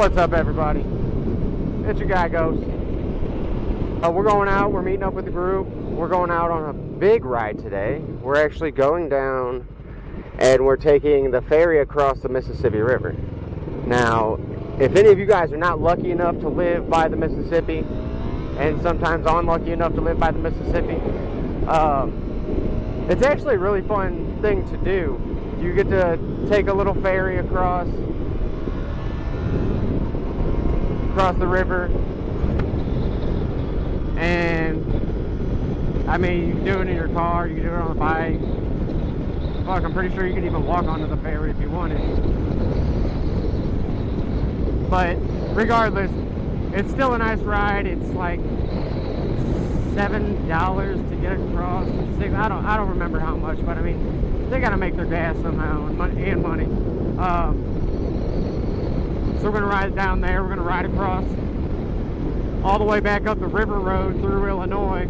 What's up, everybody? It's your guy Ghost. We're going out, we're meeting up with the group. We're going out on a big ride today. We're actually going down and we're taking the ferry across the Mississippi River. Now, if any of you guys are not lucky enough to live by the Mississippi, and sometimes unlucky enough to live by the Mississippi, it's actually a really fun thing to do. You get to take a little ferry across the river, and I mean, you can do it in your car, you can do it on a bike. Fuck, I'm pretty sure you could even walk onto the ferry if you wanted. But regardless, it's still a nice ride. It's like $7 to get across. I don't remember how much, but I mean, they gotta make their gas somehow and money. So we're gonna ride down there. We're gonna ride across all the way back up the river road through Illinois.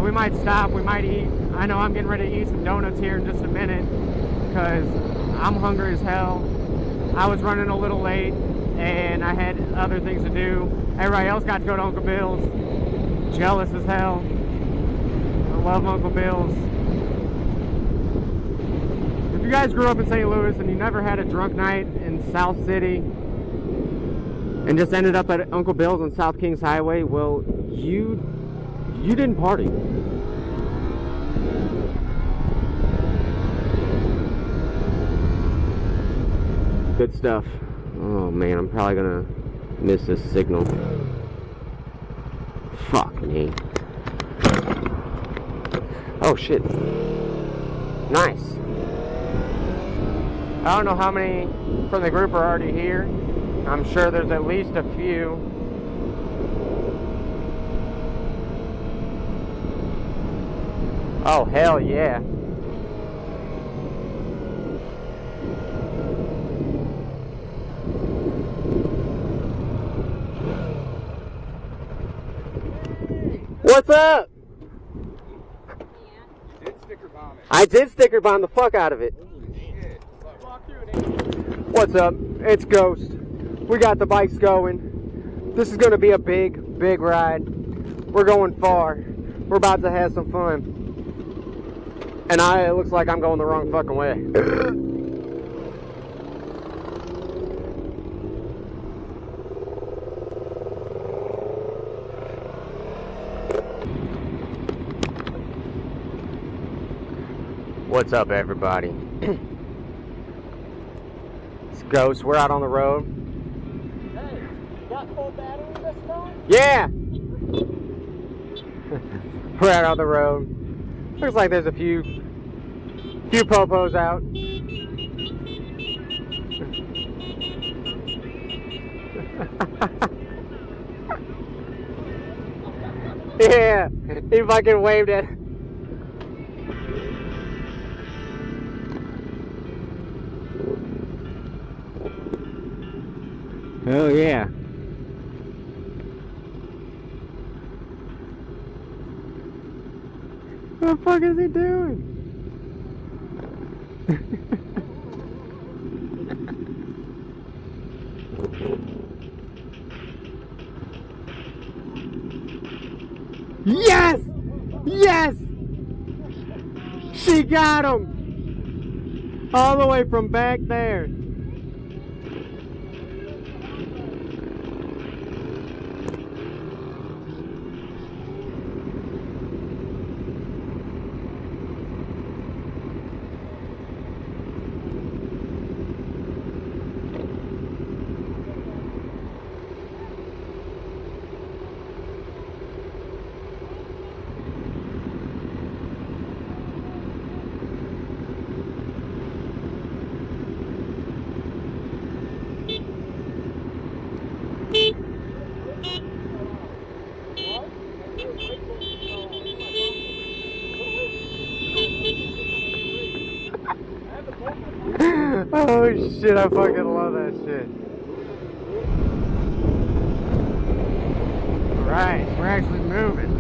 We might stop. We might eat. I know I'm getting ready to eat some donuts here in just a minute because I'm hungry as hell. I was running a little late and I had other things to do. Everybody else got to go to Uncle Bill's. Jealous as hell. I love Uncle Bill's. If you guys grew up in St. Louis and you never had a drunk night in South City and just ended up at Uncle Bill's on South Kings Highway, well, you didn't party. Good stuff. Oh man, I'm probably gonna miss this signal. Fuck me. Oh shit. Nice. I don't know how many from the group are already here. I'm sure there's at least a few. Oh, hell yeah. What's up? You did sticker bomb it. I did sticker bomb the fuck out of it. What's up? It's Ghost. We got the bikes going. This is going to be a big ride. We're going far. We're about to have some fun. And it looks like I'm going the wrong fucking way. What's up, everybody? It's Ghost. We're out on the road. Hey, you got full battery this time? Yeah! We're out on the road. Looks like there's a few popos out. Yeah, he fucking waved it. Oh yeah. What the fuck is he doing? Yes! Yes! She got him! All the way from back there. Oh shit, I fucking love that shit. Alright, we're actually moving.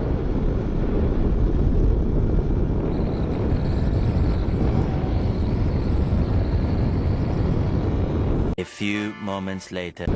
A few moments later.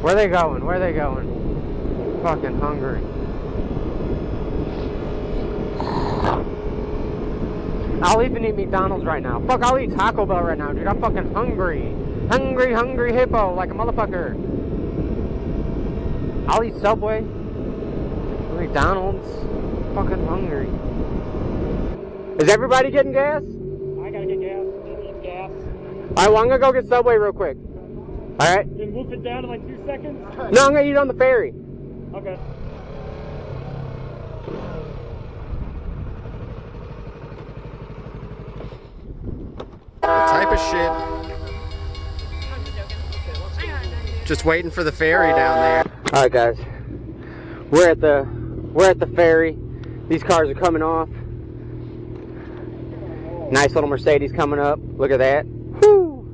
Where they going? Where they going? Fucking hungry. I'll even eat McDonald's right now. Fuck, I'll eat Taco Bell right now, dude. I'm fucking hungry. Hungry, hungry hippo, like a motherfucker. I'll eat Subway. McDonald's. Fucking hungry. Is everybody getting gas? I gotta get gas. I need gas. Alright, well, I'm gonna go get Subway real quick. Alright? Then move it down in like 2 seconds? No, I'm gonna eat on the ferry. Okay. The type of shit. Just waiting for the ferry down there. Alright guys. We're at the ferry. These cars are coming off. Nice little Mercedes coming up. Look at that. Whew.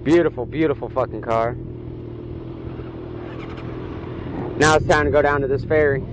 Beautiful, beautiful fucking car. Now it's time to go down to this ferry.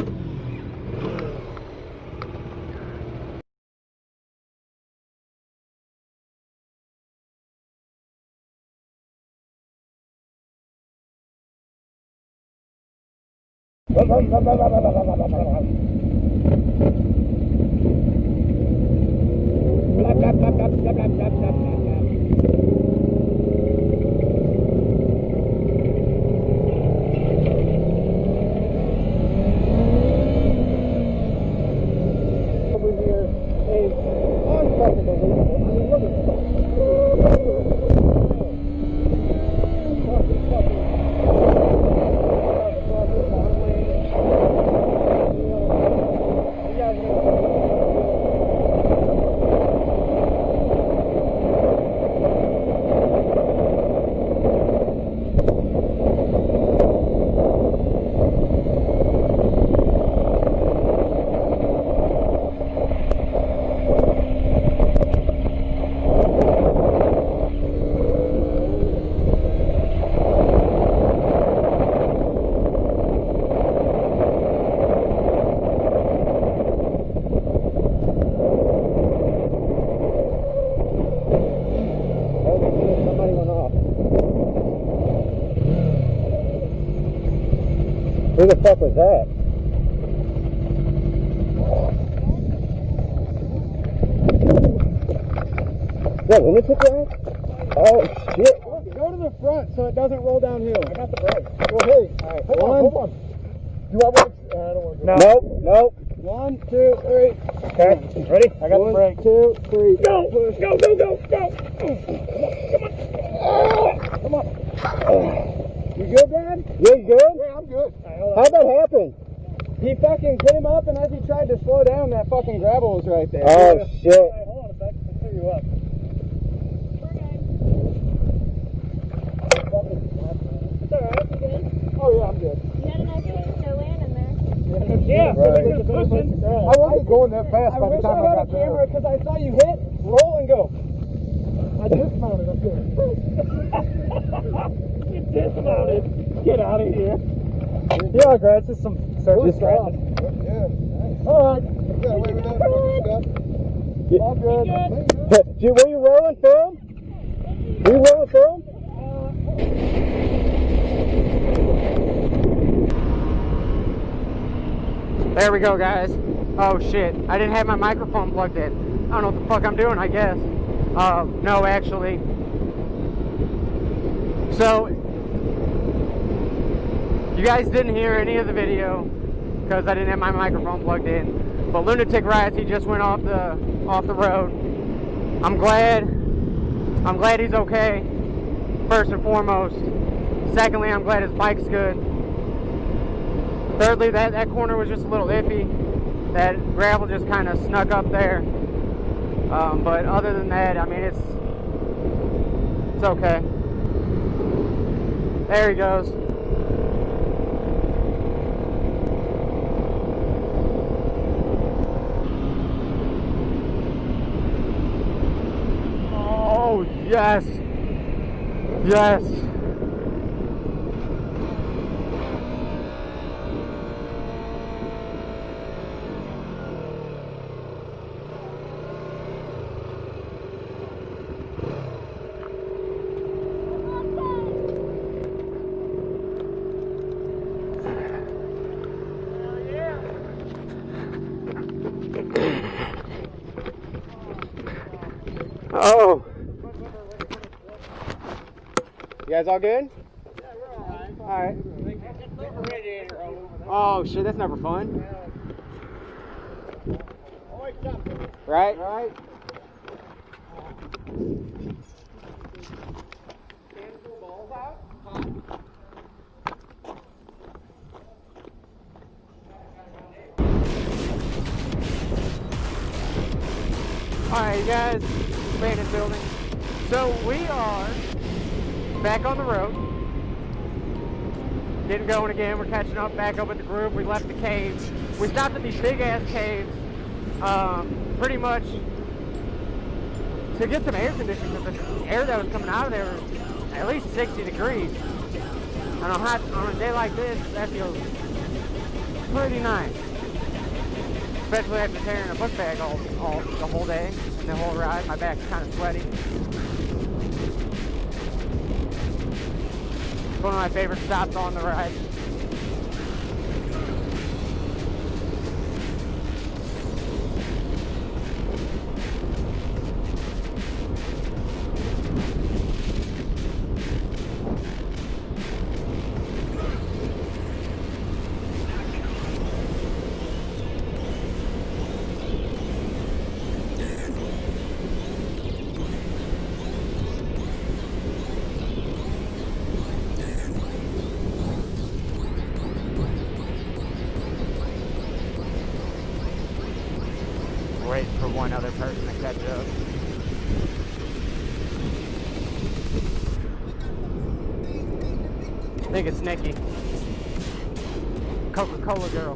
Who the fuck was that? What, lunatic ride? Oh shit. Go to the front so it doesn't roll downhill. I got the brake. Well, hey. Alright, Hold on. Do I want to? I don't want to. No. Nope. 1, 2, 3. Okay. Ready? I got the brake. 1, 2, 3. Go! Go! Go! Go! Go! Come on! You good, Dad? You good? Yeah, I'm good. Right, How'd that happen? He fucking came up, and as he tried to slow down, that fucking gravel was right there. Oh shit. Right, hold on a sec. I'll clear you up. It's alright. You good? Oh yeah, I'm good. You had a nice place to land in there. Yeah, Right. really good pushing. I wasn't going that fast I by the wish time I I had got a there. camera because I saw you hit, roll, and go. I dismounted up there. You dismounted. Get out of here. Yeah, Grant, just some surface stuff. Yeah, nice. Alright. You got away with that fucking stuff. All good. Were you rolling film? Were you rolling film? There we go, guys. Oh shit, I didn't have my microphone plugged in. I don't know what the fuck I'm doing, I guess. No, actually. So, you guys didn't hear any of the video because I didn't have my microphone plugged in. But Lunatic Riots, he just went off the road. I'm glad he's okay, first and foremost. Secondly, I'm glad his bike's good. Thirdly, that corner was just a little iffy. That gravel just kind of snuck up there. But other than that, I mean, it's okay. There he goes. Oh, yes. Yes. Oh. You guys all good? Yeah, we're alright. Alright. Radiator all over there. Oh shit, that's never fun. Always something. Right? Right? Balls out. Alright, you guys, abandoned building. So we are back on the road. Getting going again. We're catching up back up with the group. We left the caves. We stopped at these big ass caves, pretty much to get some air conditioning because the air that was coming out of there was at least 60 degrees. And on a day like this, that feels pretty nice. Especially after carrying a book bag the whole day and the whole ride. My back's kind of sweaty. It's one of my favorite stops on the ride. Wait for one other person to catch up. I think it's Nikki. Coca-Cola girl.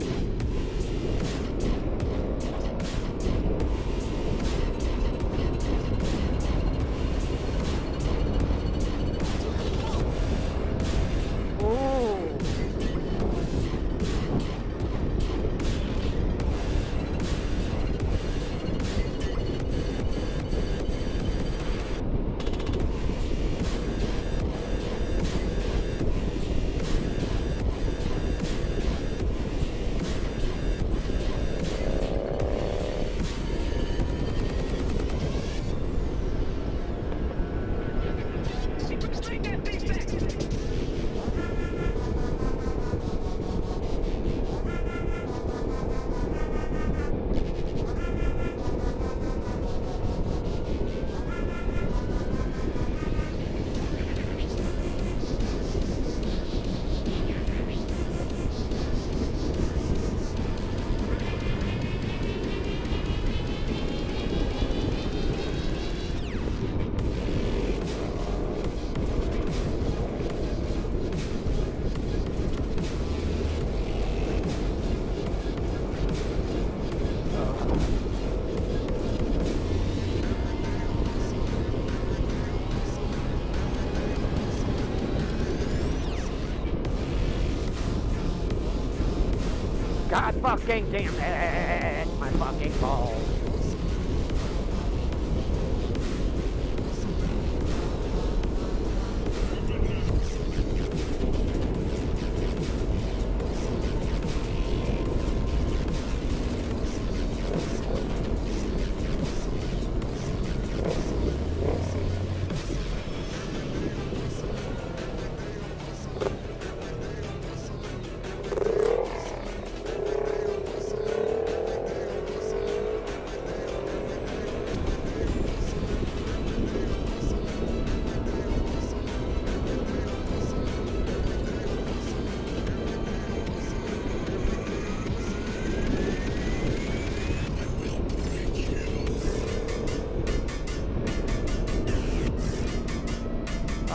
God fucking damn it! My fucking balls.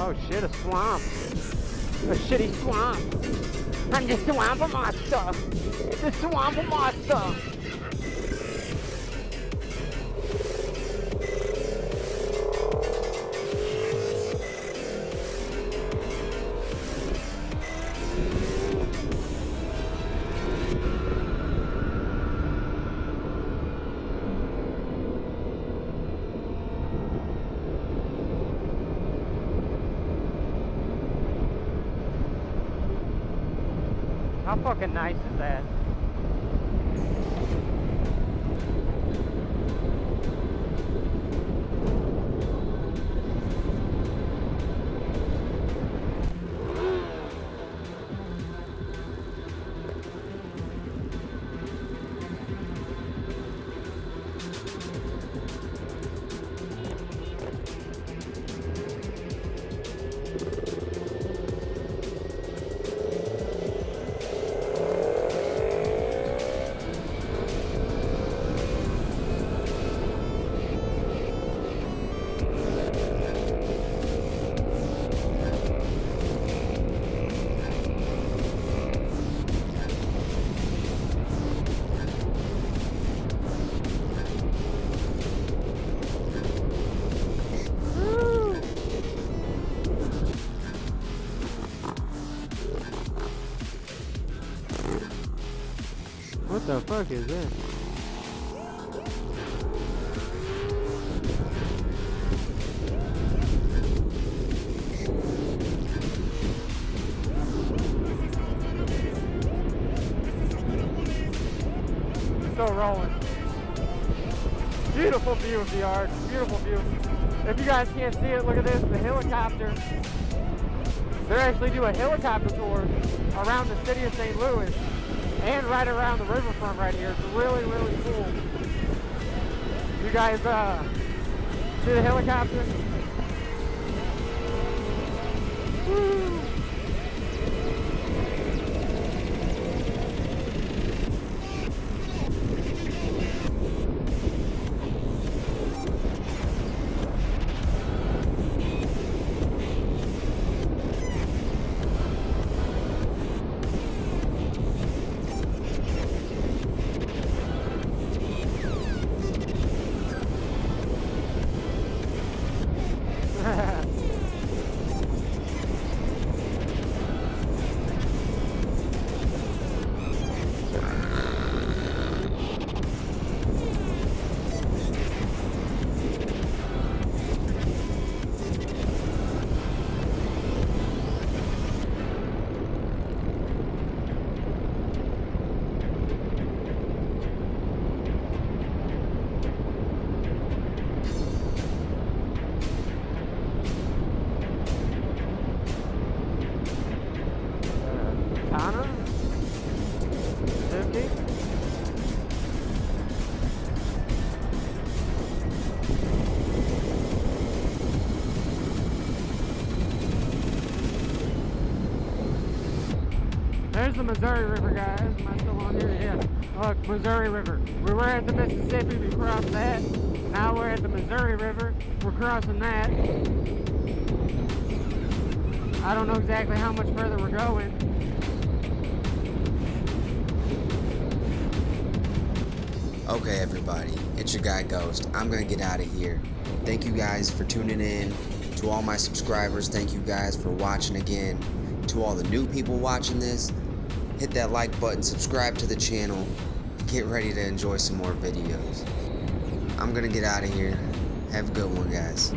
Oh shit, a swamp. A shitty swamp. I'm the swamp monster. The swamp monster. How fucking nice is that? What the fuck is this? Still rolling. Beautiful view of the yard. Beautiful view. If you guys can't see it, look at this. The helicopter. They actually do a helicopter tour around the city of St. Louis and right around the riverfront right here. It's really, really cool. You guys see the helicopter? Woo! There's the Missouri River, guys. Am I still on here? Yeah. Look, Missouri River. We were at the Mississippi, we crossed that. Now we're at the Missouri River. We're crossing that. I don't know exactly how much further we're going. Okay, everybody, it's your guy Ghost. I'm gonna get out of here. Thank you guys for tuning in. To all my subscribers, thank you guys for watching again. To all the new people watching this, hit that like button, subscribe to the channel, get ready to enjoy some more videos. I'm gonna get out of here. Have a good one, guys.